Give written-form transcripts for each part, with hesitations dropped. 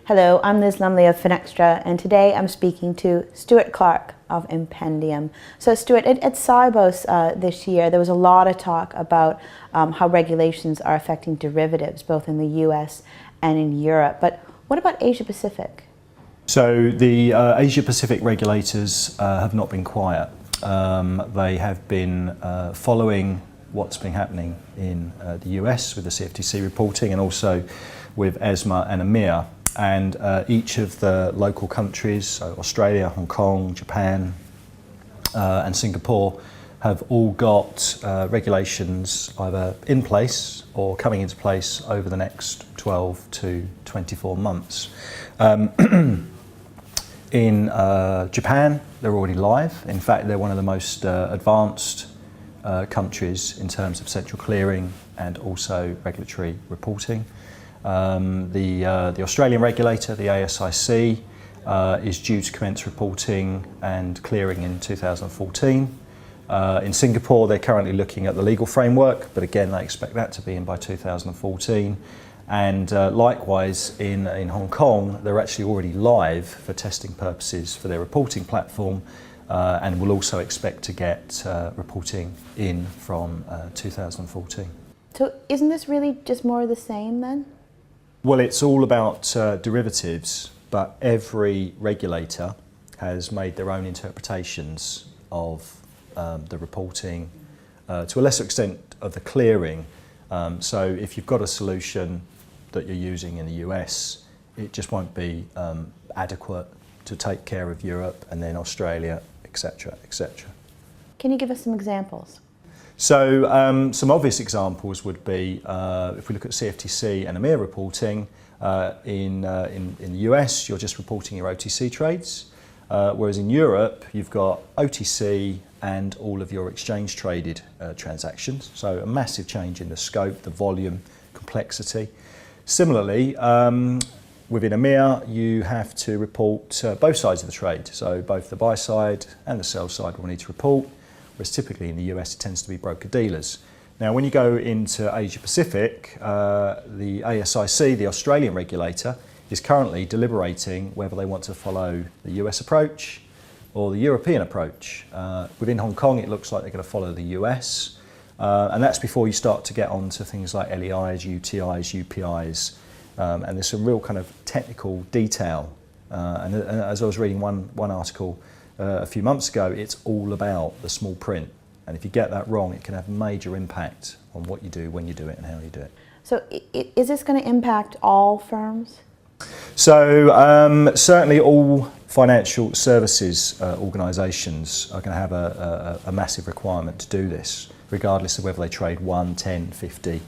Hello, I'm Liz Lumley of Finextra, and today I'm speaking to Stuart Clark of Impendium. So Stuart, at Sibos this year, there was a lot of talk about how regulations are affecting derivatives, both in the US and in Europe. But what about Asia Pacific? So the Asia Pacific regulators have not been quiet. They have been following what's been happening in the US with the CFTC reporting and also with ESMA and EMIR. And each of the local countries, so Australia, Hong Kong, Japan and Singapore, have all got regulations either in place or coming into place over the next 12 to 24 months. In Japan, they're already live. In fact, they're one of the most advanced countries in terms of central clearing and also regulatory reporting. The Australian regulator, the ASIC, is due to commence reporting and clearing in 2014. In Singapore, they're currently looking at the legal framework, but again, they expect that to be in by 2014. And likewise, in Hong Kong, they're actually already live for testing purposes for their reporting platform, and will also expect to get reporting in from 2014. So isn't this really just more of the same then? Well, it's all about derivatives, but every regulator has made their own interpretations of the reporting, to a lesser extent of the clearing. So if you've got a solution that you're using in the US, it just won't be adequate to take care of Europe and then Australia, etc., etc. Can you give us some examples? So some obvious examples would be, if we look at CFTC and EMIR reporting, in the US you're just reporting your OTC trades, whereas in Europe you've got OTC and all of your exchange traded transactions. So a massive change in the scope, the volume, complexity. Similarly, within EMIR you have to report both sides of the trade, so both the buy side and the sell side will need to report. Whereas typically in the US it tends to be broker-dealers. Now when you go into Asia Pacific, the ASIC, the Australian regulator, is currently deliberating whether they want to follow the US approach or the European approach. Within Hong Kong it looks like they're going to follow the US, and that's before you start to get onto things like LEIs, UTIs, UPIs, and there's some real kind of technical detail. And as I was reading one article a few months ago, it's all about the small print, and if you get that wrong it can have major impact on what you do, when you do it and how you do it. So is this going to impact all firms? So certainly all financial services organisations are going to have a massive requirement to do this, regardless of whether they trade 1, 10, 50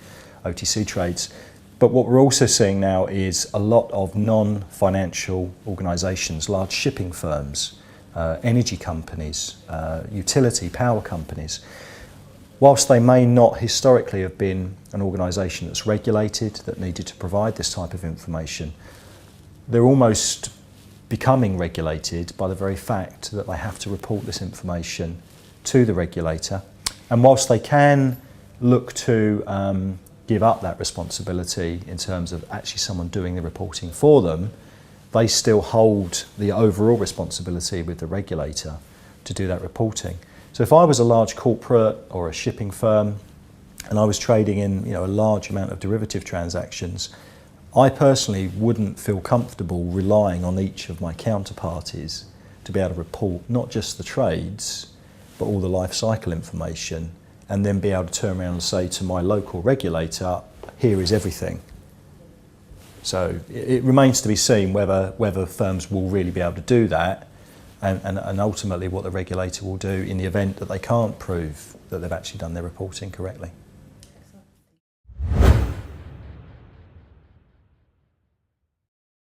OTC trades. But what we're also seeing now is a lot of non-financial organisations, large shipping firms, energy companies, utility power companies, whilst they may not historically have been an organisation that's regulated, that needed to provide this type of information, they're almost becoming regulated by the very fact that they have to report this information to the regulator. And whilst they can look to give up that responsibility in terms of actually someone doing the reporting for them, they still hold the overall responsibility with the regulator to do that reporting. So if I was a large corporate or a shipping firm and I was trading in a large amount of derivative transactions, I personally wouldn't feel comfortable relying on each of my counterparties to be able to report not just the trades but all the life cycle information, and then be able to turn around and say to my local regulator, here is everything. So it remains to be seen whether firms will really be able to do that, and ultimately what the regulator will do in the event that they can't prove that they've actually done their reporting correctly.